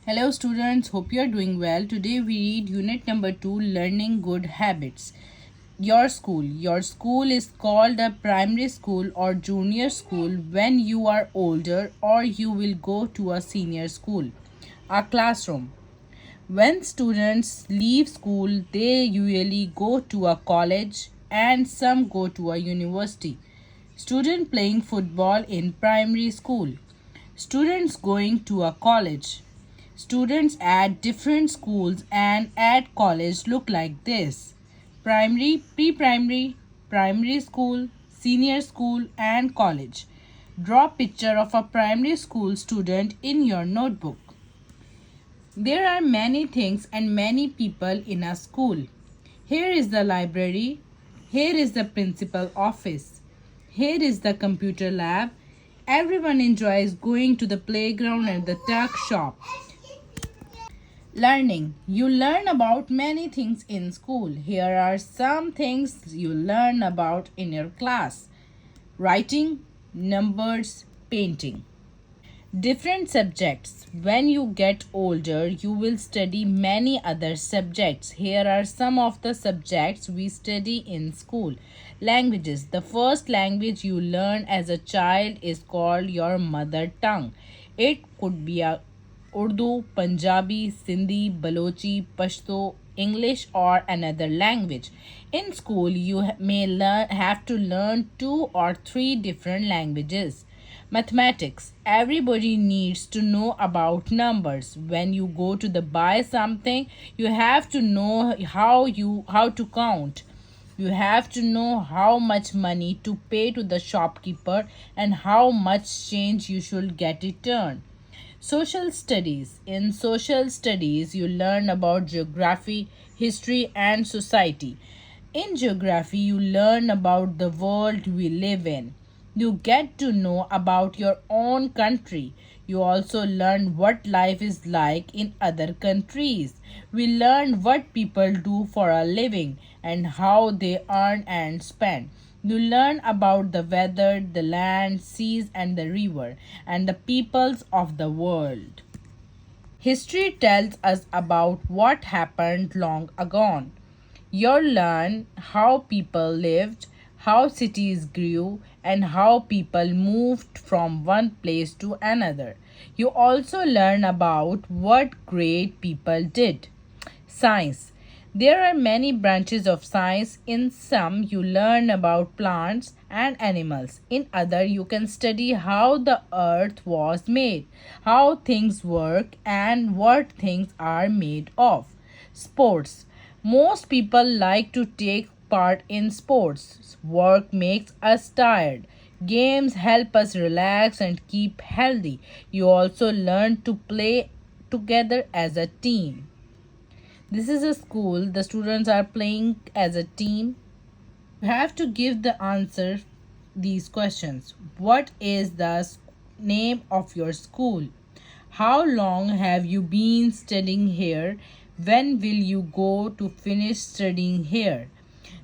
Hello students, hope you are doing well. Today we read unit number 2, Learning Good Habits. Your school. Your school is called a primary school or junior school when you are older, or you will go to a senior school. A classroom. When students leave school, they usually go to a college and some go to a university. Student playing football in primary school. Students going to a college. Students at different schools and at college look like this: primary, pre primary, primary school, senior school, and college. Draw picture of a primary school student in your notebook. There are many things and many people in a school. Here is the library. Here is the principal office. Here is the computer lab. Everyone enjoys going to the playground and the tuck shop. Learning. You learn about many things in school. Here are some things you learn about in your class: writing, numbers, painting. Different subjects. When you get older, you will study many other subjects. Here are some of the subjects we study in school. Languages. The first language you learn as a child is called your mother tongue. It could be a Urdu, Punjabi, Sindhi, Balochi, Pashto, English, or another language. In school, you may have to learn 2 or 3 different languages. Mathematics. Everybody needs to know about numbers. When you go to the buy something, you have to know how to count. You have to know how much money to pay to the shopkeeper and how much change you should get returned. Social studies. In social studies, you learn about geography, history, and society. In geography, you learn about the world we live in. You get to know about your own country. You also learn what life is like in other countries. We learn what people do for a living and how they earn and spend. You learn about the weather, the land, seas, and the river, and the peoples of the world. History tells us about what happened long ago. You learn how people lived, how cities grew, and how people moved from one place to another. You also learn about what great people did. Science. There are many branches of science. In some, you learn about plants and animals. In other, you can study how the earth was made, how things work, and what things are made of. Sports. Most people like to take part in sports. Work makes us tired. Games help us relax and keep healthy. You also learn to play together as a team. This is a school. The students are playing as a team. You have to give the answer these questions. What is the name of your school? How long have you been studying here? When will you go to finish studying here?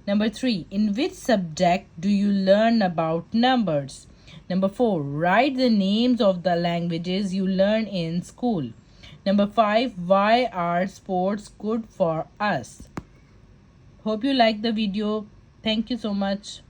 Number 3, in which subject do you learn about numbers? Number 4, write the names of the languages you learn in school. Number 5, why are sports good for us? Hope you like the video. Thank you so much.